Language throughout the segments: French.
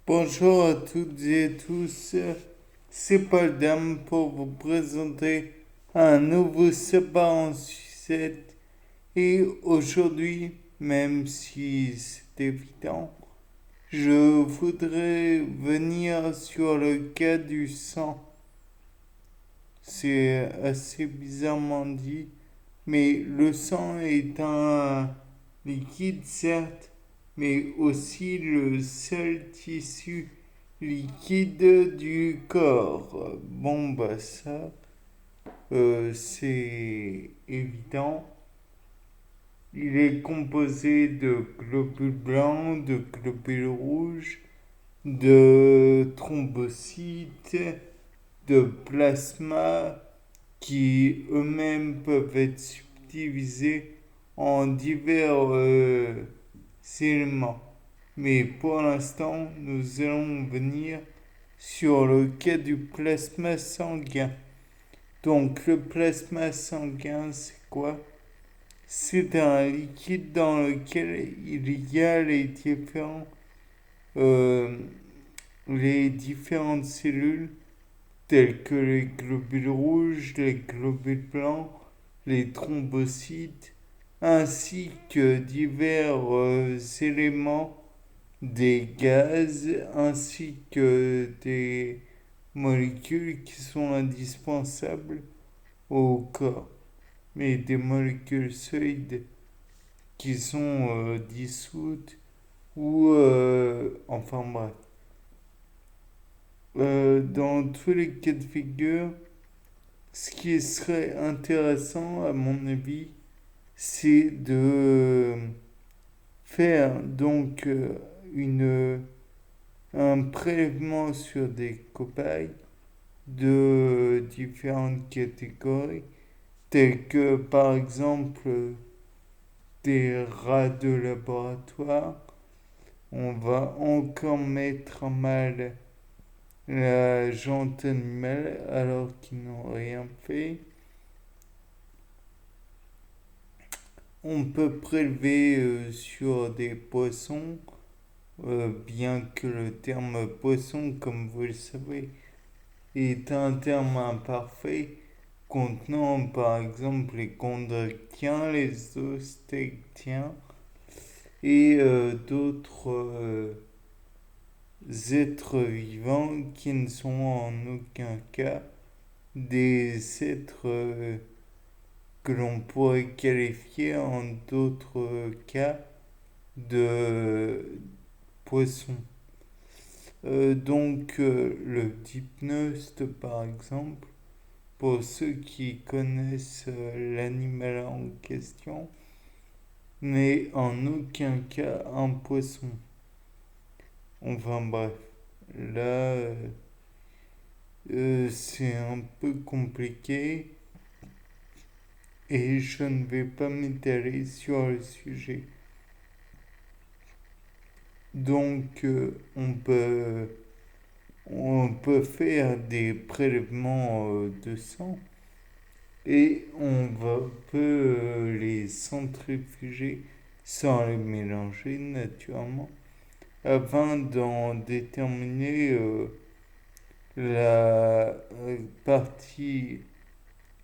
Bonjour à toutes et tous, c'est Paul Dame pour vous présenter un nouveau sabbat en sucette. Et aujourd'hui, même si c'est évident, je voudrais venir sur le cas du sang. C'est assez bizarrement dit, mais le sang est un liquide certes, mais aussi le seul tissu liquide du corps. Bon bah ça, c'est évident. Il est composé de globules blancs, de globules rouges, de thrombocytes, de plasma qui eux-mêmes peuvent être subdivisés en divers éléments. Mais pour l'instant, nous allons venir sur le cas du plasma sanguin. Donc le plasma sanguin, c'est quoi? C'est un liquide dans lequel il y a euh, les différentes cellules telles que les globules rouges, les globules blancs, les thrombocytes, ainsi que divers éléments, des gaz, ainsi que des molécules qui sont indispensables au corps, mais des molécules solides qui sont dissoutes ou enfin bref. Dans tous les cas de figure, ce qui serait intéressant, à mon avis, c'est de faire donc un prélèvement sur des cobayes de différentes catégories, telles que par exemple des rats de laboratoire. On va encore mettre en mal la jante animale alors qu'ils n'ont rien fait. On peut prélever sur des poissons, bien que le terme poisson, comme vous le savez, est un terme imparfait, contenant par exemple les chondrichthyens, les osteichthyens et d'autres êtres vivants qui ne sont en aucun cas des êtres que l'on pourrait qualifier en d'autres cas de poissons. Le dipneust par exemple, pour ceux qui connaissent l'animal en question, n'est en aucun cas un poisson. Enfin bref, là c'est un peu compliqué et je ne vais pas m'étaler sur le sujet. Donc on peut faire des prélèvements de sang et peut les centrifuger sans les mélanger naturellement afin d'en déterminer la partie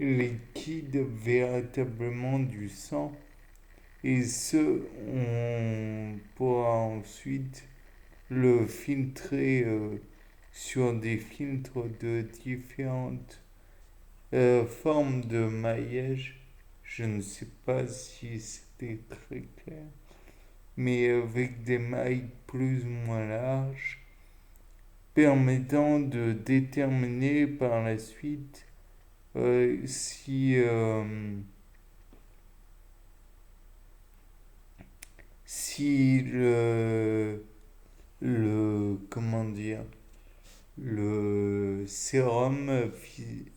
liquide véritablement du sang. Et on pourra ensuite le filtrer sur des filtres de différentes formes de maillage. Je ne sais pas si c'était très clair, mais avec des mailles plus ou moins larges, permettant de déterminer par la suite si comment dire, le sérum,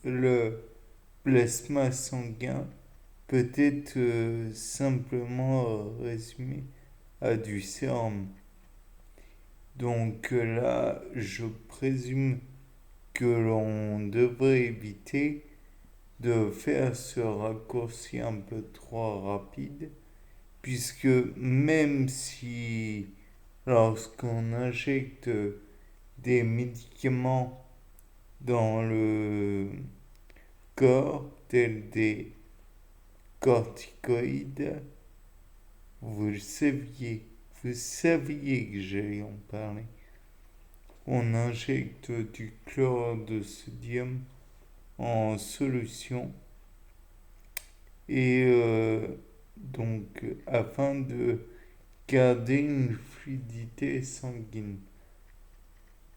le plasma sanguin peut être simplement résumé à du sérum. Donc là, je présume que l'on devrait éviter de faire ce raccourci un peu trop rapide, puisque même si lorsqu'on injecte des médicaments dans le corps, tels des corticoïdes, vous le saviez, vous saviez que j'allais en parler. On injecte du chlore de sodium en solution et donc afin de garder une fluidité sanguine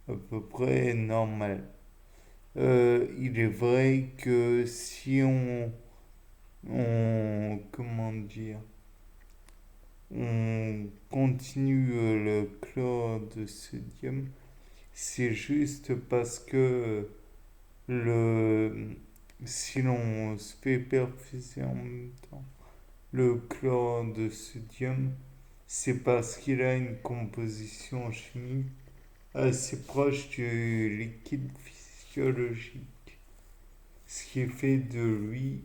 à peu près normale. Il est vrai que si comment dire, on continue le chlore de sodium, c'est juste parce que le, si l'on se fait perfuser en même temps le chlore de sodium, c'est parce qu'il a une composition chimique assez proche du liquide physiologique, ce qui fait de lui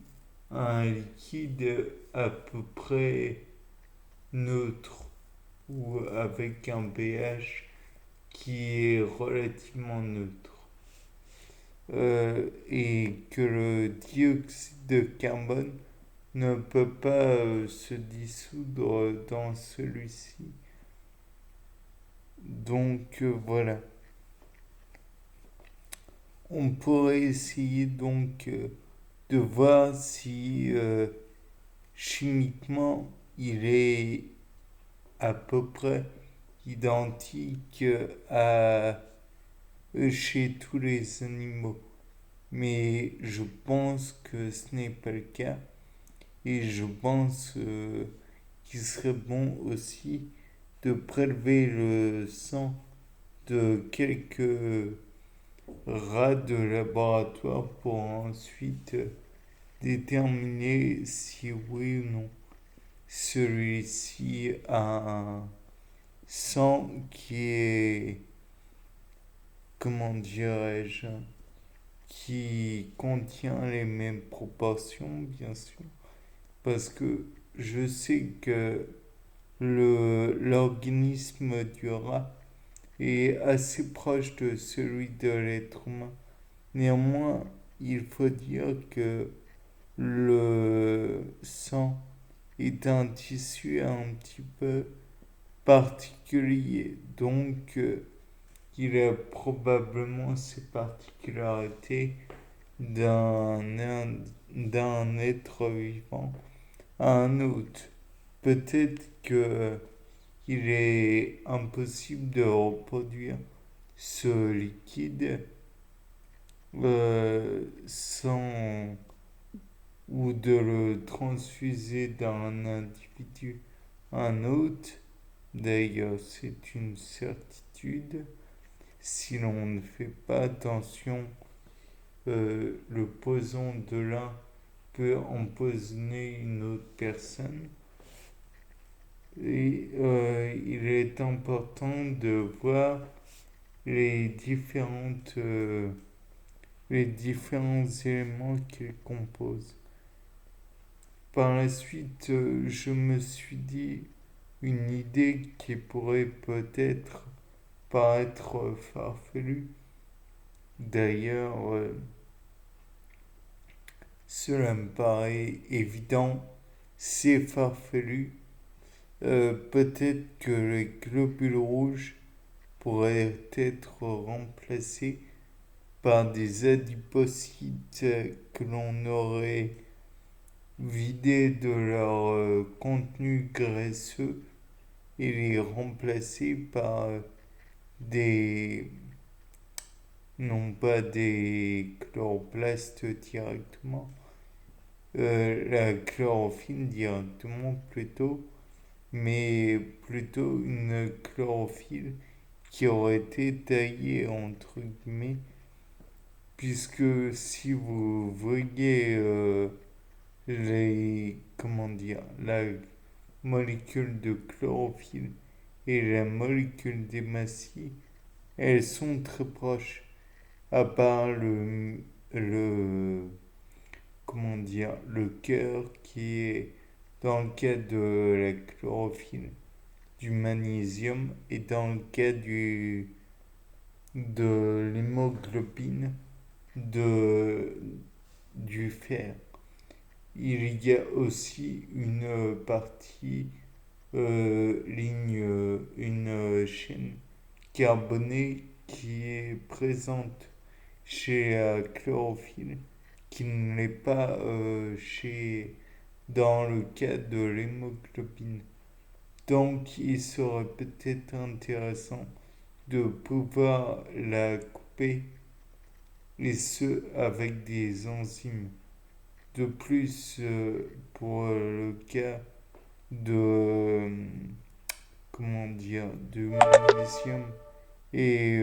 un liquide à peu près neutre ou avec un pH qui est relativement neutre. Et que le dioxyde de carbone ne peut pas se dissoudre dans celui-ci. Donc voilà. On pourrait essayer donc de voir si chimiquement il est à peu près identique à chez tous les animaux. Mais je pense que ce n'est pas le cas. Et je pense qu'il serait bon aussi de prélever le sang de quelques rats de laboratoire pour ensuite déterminer si oui ou non celui-ci a un sang qui est, comment dirais-je, qui contient les mêmes proportions, bien sûr, parce que je sais que l'organisme du rat est assez proche de celui de l'être humain. Néanmoins, il faut dire que le sang est un tissu un petit peu particulier, donc il a probablement ses particularités d'un être vivant à un autre. Peut-être que il est impossible de reproduire ce liquide sans ou de le transfuser d'un individu à un autre. D'ailleurs, c'est une certitude. Si l'on ne fait pas attention, le poison de l'un peut empoisonner une autre personne. Et il est important de voir les les différents éléments qu'il compose. Par la suite, je me suis dit une idée qui pourrait peut-être paraître farfelue. D'ailleurs, cela me paraît évident, c'est farfelu. Peut-être que les globules rouges pourraient être remplacés par des adipocytes que l'on aurait vidés de leur contenu graisseux et les remplacer par des, non pas des chloroplastes directement, la chlorophylle directement plutôt, mais plutôt une chlorophylle qui aurait été taillée entre guillemets, puisque si vous voyez comment dire, la molécule de chlorophylle et la molécule d'hématie, elles sont très proches, à part le comment dire, le cœur qui est dans le cas de la chlorophylle du magnésium et dans le cas de l'hémoglobine, du fer. Il y a aussi une partie une chaîne carbonée qui est présente chez la chlorophylle, qui ne l'est pas dans le cas de l'hémoglobine. Donc, il serait peut-être intéressant de pouvoir la couper, et ce avec des enzymes. De plus, pour le cas de, comment dire, de magnésium et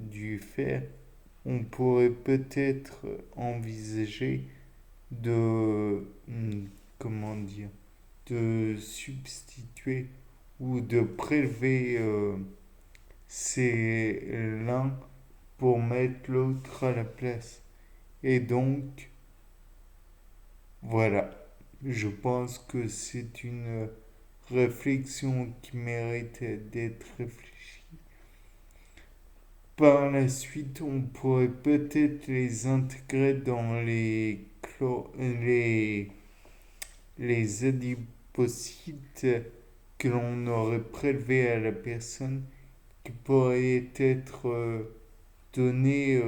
du fer, on pourrait peut-être envisager de, comment dire, de substituer ou de prélever l'un pour mettre l'autre à la place. Et donc, voilà, je pense que c'est une réflexion qui mérite d'être réfléchie. Par la suite, on pourrait peut-être les intégrer dans les adipocytes que l'on aurait prélevés à la personne, qui pourraient être donnés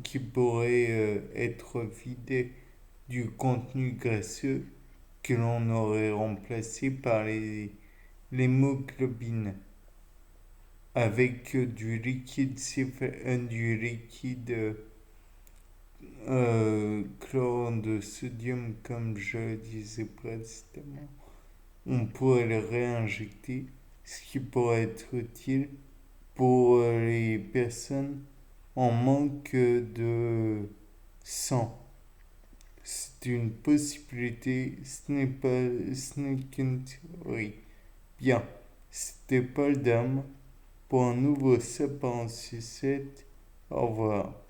qui pourraient être vidés du contenu graisseux que l'on aurait remplacé par l'hémoglobine avec du liquide chlorure de sodium, comme je disais précédemment. On pourrait le réinjecter, ce qui pourrait être utile pour les personnes en manque de sang. C'est une possibilité, ce n'est qu'une théorie. Bien, c'était Paul Dame pour un nouveau Sapin 7. Au revoir.